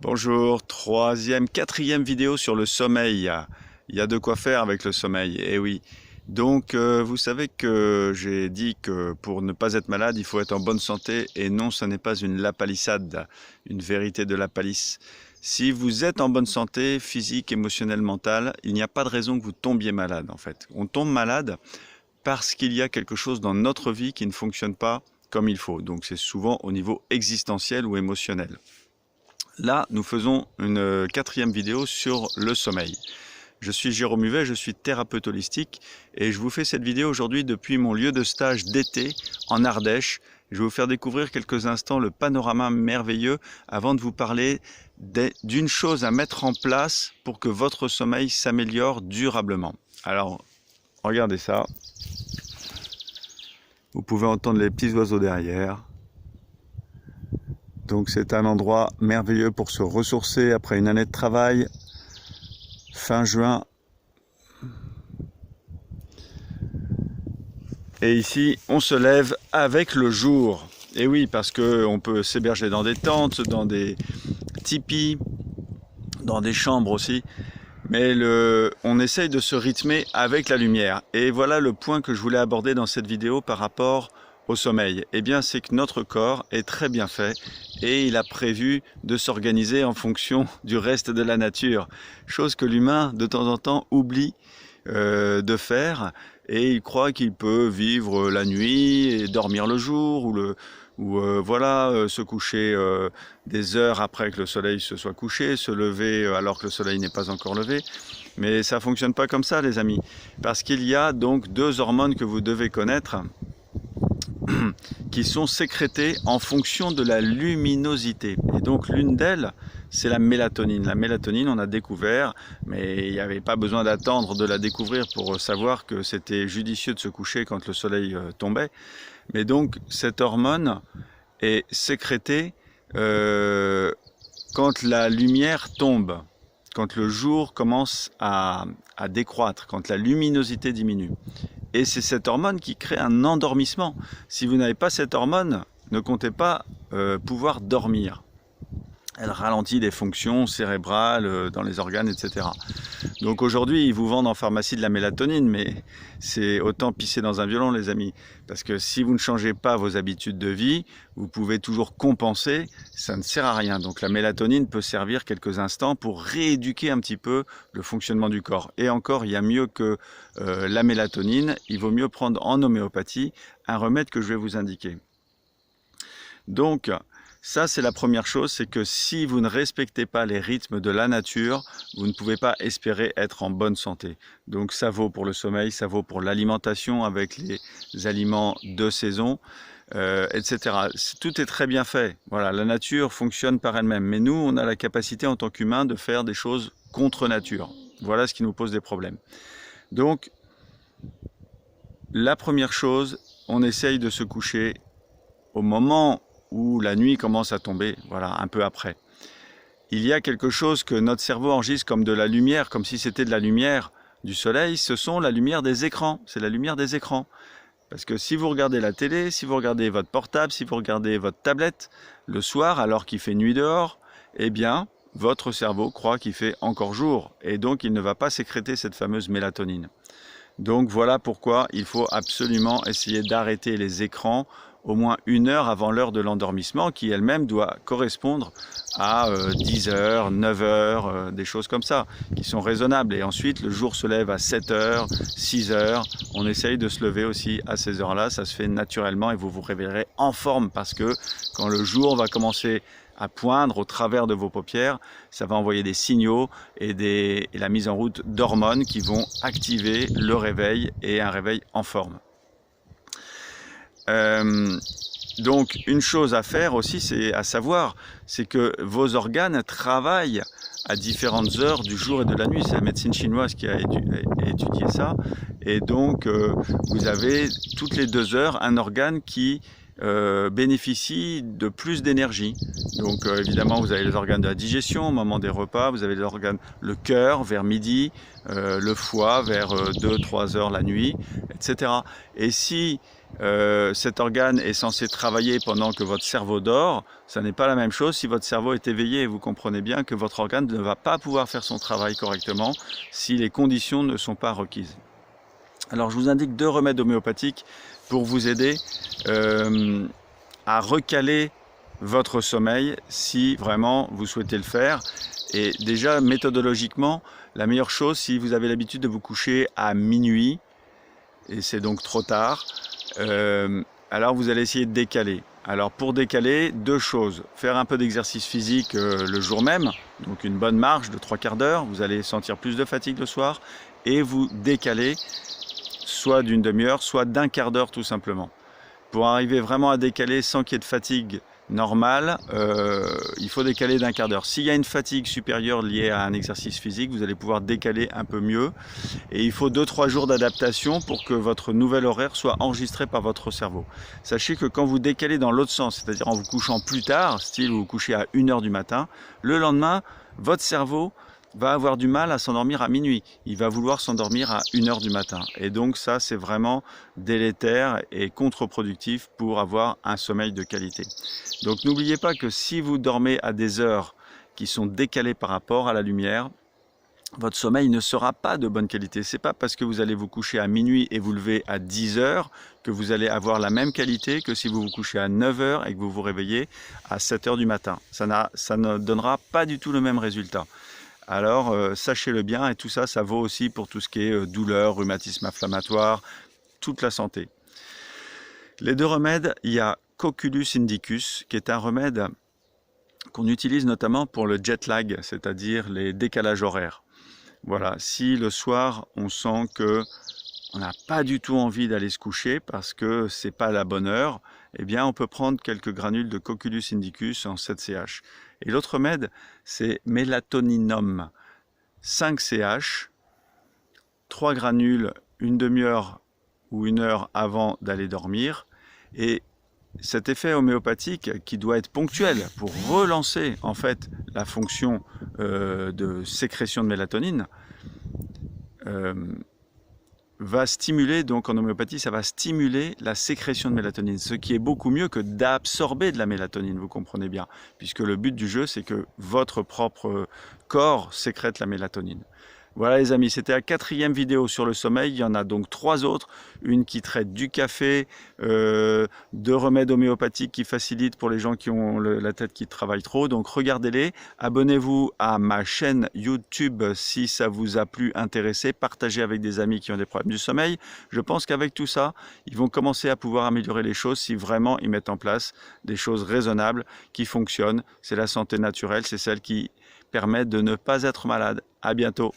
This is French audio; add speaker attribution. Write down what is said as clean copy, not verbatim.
Speaker 1: Bonjour, quatrième vidéo sur le sommeil. Il y a de quoi faire avec le sommeil, eh oui. Donc, vous savez que j'ai dit que pour ne pas être malade, il faut être en bonne santé. Et non, ce n'est pas une lapalissade, une vérité de la palisse. Si vous êtes en bonne santé, physique, émotionnelle, mentale, il n'y a pas de raison que vous tombiez malade, en fait. On tombe malade parce qu'il y a quelque chose dans notre vie qui ne fonctionne pas comme il faut. Donc, c'est souvent au niveau existentiel ou émotionnel. Là, nous faisons une quatrième vidéo sur le sommeil. Je suis Jérôme Huvet, je suis thérapeute holistique et je vous fais cette vidéo aujourd'hui depuis mon lieu de stage d'été en Ardèche. Je vais vous faire découvrir quelques instants le panorama merveilleux avant de vous parler d'une chose à mettre en place pour que votre sommeil s'améliore durablement. Alors, regardez ça. Vous pouvez entendre les petits oiseaux derrière. Donc c'est un endroit merveilleux pour se ressourcer après une année de travail. Fin juin. Et ici, on se lève avec le jour. Et oui, parce qu'on peut s'héberger dans des tentes, dans des tipis, dans des chambres aussi. Mais on essaye de se rythmer avec la lumière. Et voilà le point que je voulais aborder dans cette vidéo par rapport au sommeil. Eh bien, c'est que notre corps est très bien fait et il a prévu de s'organiser en fonction du reste de la nature. Chose que l'humain, de temps en temps, oublie de faire et il croit qu'il peut vivre la nuit et dormir le jour ou se coucher des heures après que le soleil se soit couché, se lever alors que le soleil n'est pas encore levé. Mais ça ne fonctionne pas comme ça, les amis, parce qu'il y a donc deux hormones que vous devez connaître qui sont sécrétées en fonction de la luminosité. Et donc l'une d'elles, c'est la mélatonine. La mélatonine, on a découvert, mais il n'y avait pas besoin d'attendre de la découvrir pour savoir que c'était judicieux de se coucher quand le soleil tombait. Mais donc cette hormone est sécrétée quand la lumière tombe, quand le jour commence à décroître, quand la luminosité diminue. Et c'est cette hormone qui crée un endormissement. Si vous n'avez pas cette hormone, ne comptez pas pouvoir dormir. Elle ralentit les fonctions cérébrales dans les organes, etc. Donc aujourd'hui, ils vous vendent en pharmacie de la mélatonine, mais c'est autant pisser dans un violon, les amis. Parce que si vous ne changez pas vos habitudes de vie, vous pouvez toujours compenser, ça ne sert à rien. Donc la mélatonine peut servir quelques instants pour rééduquer un petit peu le fonctionnement du corps. Et encore, il y a mieux que la mélatonine, il vaut mieux prendre en homéopathie un remède que je vais vous indiquer. Donc, ça, c'est la première chose, c'est que si vous ne respectez pas les rythmes de la nature, vous ne pouvez pas espérer être en bonne santé. Donc ça vaut pour le sommeil, ça vaut pour l'alimentation avec les aliments de saison, etc. Tout est très bien fait. Voilà, la nature fonctionne par elle-même. Mais nous, on a la capacité en tant qu'humains de faire des choses contre nature. Voilà ce qui nous pose des problèmes. Donc, la première chose, on essaye de se coucher au moment où la nuit commence à tomber, voilà, un peu après. Il y a quelque chose que notre cerveau enregistre comme de la lumière, comme si c'était de la lumière du soleil, ce sont la lumière des écrans, c'est la lumière des écrans. Parce que si vous regardez la télé, si vous regardez votre portable, si vous regardez votre tablette, le soir, alors qu'il fait nuit dehors, eh bien, votre cerveau croit qu'il fait encore jour, et donc il ne va pas sécréter cette fameuse mélatonine. Donc voilà pourquoi il faut absolument essayer d'arrêter les écrans au moins 1 heure avant l'heure de l'endormissement qui elle-même doit correspondre à 10 heures, 9 heures, des choses comme ça, qui sont raisonnables. Et ensuite, le jour se lève à 7 heures, 6 heures. On essaye de se lever aussi à ces heures-là. Ça se fait naturellement et vous vous réveillerez en forme parce que quand le jour va commencer à poindre au travers de vos paupières, ça va envoyer des signaux et la mise en route d'hormones qui vont activer le réveil et un réveil en forme. Donc une chose à faire aussi, c'est à savoir, c'est que vos organes travaillent à différentes heures du jour et de la nuit. C'est la médecine chinoise qui a étudié ça. Et donc vous avez toutes les 2 heures un organe qui bénéficient de plus d'énergie. Donc évidemment, vous avez les organes de la digestion au moment des repas, vous avez les organes, le cœur vers midi, le foie vers 2-3 heures la nuit, etc. Et si cet organe est censé travailler pendant que votre cerveau dort, ça n'est pas la même chose si votre cerveau est éveillé. Vous comprenez bien que votre organe ne va pas pouvoir faire son travail correctement si les conditions ne sont pas requises. Alors je vous indique 2 remèdes homéopathiques pour vous aider à recaler votre sommeil si vraiment vous souhaitez le faire. Et déjà méthodologiquement, la meilleure chose, si vous avez l'habitude de vous coucher à minuit, et c'est donc trop tard, alors vous allez essayer de décaler. Alors pour décaler, 2 choses. Faire un peu d'exercice physique le jour même, donc une bonne marche de 3/4 d'heure, vous allez sentir plus de fatigue le soir, et vous décaler soit d'une demi-heure, soit d'1/4 d'heure tout simplement. Pour arriver vraiment à décaler sans qu'il y ait de fatigue normale, il faut décaler d'1/4 d'heure. S'il y a une fatigue supérieure liée à un exercice physique, vous allez pouvoir décaler un peu mieux. Et il faut 2-3 jours d'adaptation pour que votre nouvel horaire soit enregistré par votre cerveau. Sachez que quand vous décalez dans l'autre sens, c'est-à-dire en vous couchant plus tard, style vous vous couchez à 1 heure du matin, le lendemain, votre cerveau va avoir du mal à s'endormir à minuit. Il va vouloir s'endormir à 1 heure du matin. Et donc ça, c'est vraiment délétère et contre-productif pour avoir un sommeil de qualité. Donc n'oubliez pas que si vous dormez à des heures qui sont décalées par rapport à la lumière, votre sommeil ne sera pas de bonne qualité. C'est pas parce que vous allez vous coucher à minuit et vous lever à 10 heures que vous allez avoir la même qualité que si vous vous couchez à 9 heures et que vous vous réveillez à 7 heures du matin. Ça ne donnera pas du tout le même résultat. Alors sachez-le bien, et tout ça, ça vaut aussi pour tout ce qui est douleur, rhumatisme inflammatoire, toute la santé. Les 2 remèdes, il y a Coculus indicus, qui est un remède qu'on utilise notamment pour le jet lag, c'est-à-dire les décalages horaires. Voilà, si le soir on sent que on n'a pas du tout envie d'aller se coucher parce que c'est pas la bonne heure, eh bien on peut prendre quelques granules de Coculus indicus en 7CH. Et l'autre remède, c'est Melatoninum, 5CH, 3 granules une demi-heure ou 1 heure avant d'aller dormir. Et cet effet homéopathique qui doit être ponctuel pour relancer en fait la fonction de sécrétion de mélatonine va stimuler, donc en homéopathie, ça va stimuler la sécrétion de mélatonine, ce qui est beaucoup mieux que d'absorber de la mélatonine, vous comprenez bien, puisque le but du jeu, c'est que votre propre corps sécrète la mélatonine. Voilà les amis, c'était la 4e vidéo sur le sommeil. Il y en a donc 3 autres. Une qui traite du café, 2 remèdes homéopathiques qui facilitent pour les gens qui ont la tête qui travaille trop. Donc regardez-les. Abonnez-vous à ma chaîne YouTube si ça vous a plu, intéressé. Partagez avec des amis qui ont des problèmes du sommeil. Je pense qu'avec tout ça, ils vont commencer à pouvoir améliorer les choses si vraiment ils mettent en place des choses raisonnables qui fonctionnent. C'est la santé naturelle, c'est celle qui permet de ne pas être malade. À bientôt.